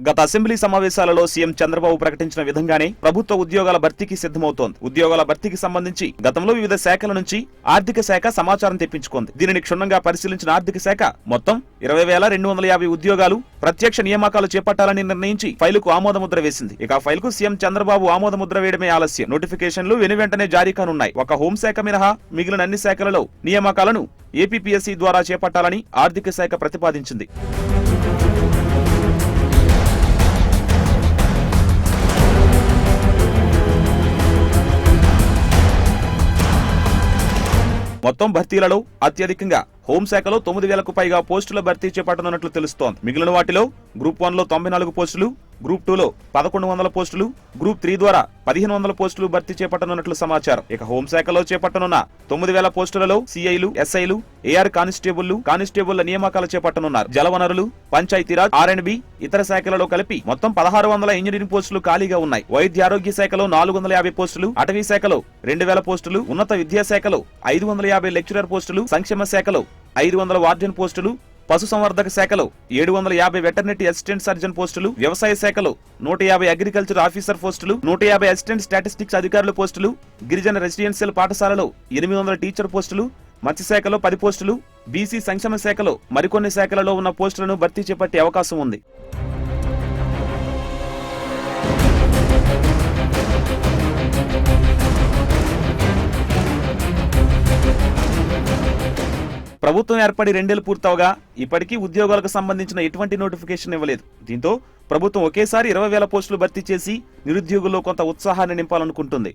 గత అసెంబ్లీ సమావేశాలలో సీఎం చంద్రబాబు ప్రకటించిన విధంగానే ప్రభుత్వ ఉద్యోగాల భర్తీకి సిద్ధమవుతోంది. ఉద్యోగాల భర్తీకి సంబంధించి గతంలో వివిధ శాఖల నుంచి ఆర్థిక శాఖ సమాచారం తెప్పించుకుంది. దీనిని క్షుణ్ణంగా పరిశీలించిన ఆర్థిక శాఖ మొత్తం 20,250 ఉద్యోగాలు ప్రత్యక్ష నియామకాలు చేపట్టాలని నిర్ణయించి ఫైలుకు ఆమోదముద్ర వేసింది. ఇక ఫైలుకు సీఎం చంద్రబాబు ఆమోదముద్ర వేయడమే ఆలస్యం. నోటిఫికేషన్లు వెనువెంటనే జారీ కానున్నాయి. ఒక హోంశాఖ మినహా మిగిలిన అన్ని శాఖలలో నియామకాలను ఏపీపీఎస్సీ ద్వారా చేపట్టాలని ఆర్థిక శాఖ ప్రతిపాదించింది. మొత్తం భర్తీలలో అత్యధికంగా హోంశాఖలో 9,000కు పైగా పోస్టుల భర్తీ చేపట్టనున్నట్లు తెలుస్తోంది. మిగిలిన వాటిలో గ్రూప్ 1లో 94 పోస్టులు, గ్రూప్ 2లో 1100 పోస్టులు, గ్రూప్ 3 ద్వారా 1500 పోస్టులు భర్తీ చేపట్టనున్నట్లు సమాచారం. ఇక హోంశాఖలో చేపట్టనున్న 9,000 పోస్టులలో సిఐలు, ఎస్ఐలు, ఏఆర్ కానిస్టేబుళ్ల నియామకాలు చేపట్టనున్నారు. జలవనరులు, పంచాయతీరాజ్, ఆర్ఎండ్బి, ఇతర శాఖలలో కలిపి మొత్తం 1600 ఇంజనీరింగ్ పోస్టులు ఖాళీగా ఉన్నాయి. వైద్య ఆరోగ్య శాఖలో 450 పోస్టులు, అటవీ శాఖలో 2000 పోస్టులు, ఉన్నత విద్యాశాఖలో 550 లెక్చరర్ పోస్టులు, సంక్షేమ శాఖలో 500 వార్డెన్ పోస్టులు, పశుసంవర్ధక శాఖలో 750 వెటర్నరీ అసిస్టెంట్ సర్జన్ పోస్టులు, వ్యవసాయ శాఖలో 150 అగ్రికల్చర్ ఆఫీసర్ పోస్టులు, 150 అసిస్టెంట్ స్టాటిస్టిక్స్ అధికారుల పోస్టులు, గిరిజన రెసిడెన్షియల్ పాఠశాలలో 800 టీచర్ పోస్టులు, మత్స్యశాఖలో 10 పోస్టులు, బీసీ సంక్షేమ శాఖలో మరికొన్ని శాఖలలో ఉన్న పోస్టులను భర్తీ చేపట్టే అవకాశం ఉంది. ప్రభుత్వం ఏర్పడి 2 ఏళ్లు పూర్తవగా ఇప్పటికీ ఉద్యోగాలకు సంబంధించిన ఎటువంటి నోటిఫికేషన్ ఇవ్వలేదు. దీంతో ప్రభుత్వం ఒకేసారి 20,000 పోస్టులు భర్తీ చేసి నిరుద్యోగుల్లో కొంత ఉత్సాహాన్ని నింపాలనుకుంటుంది.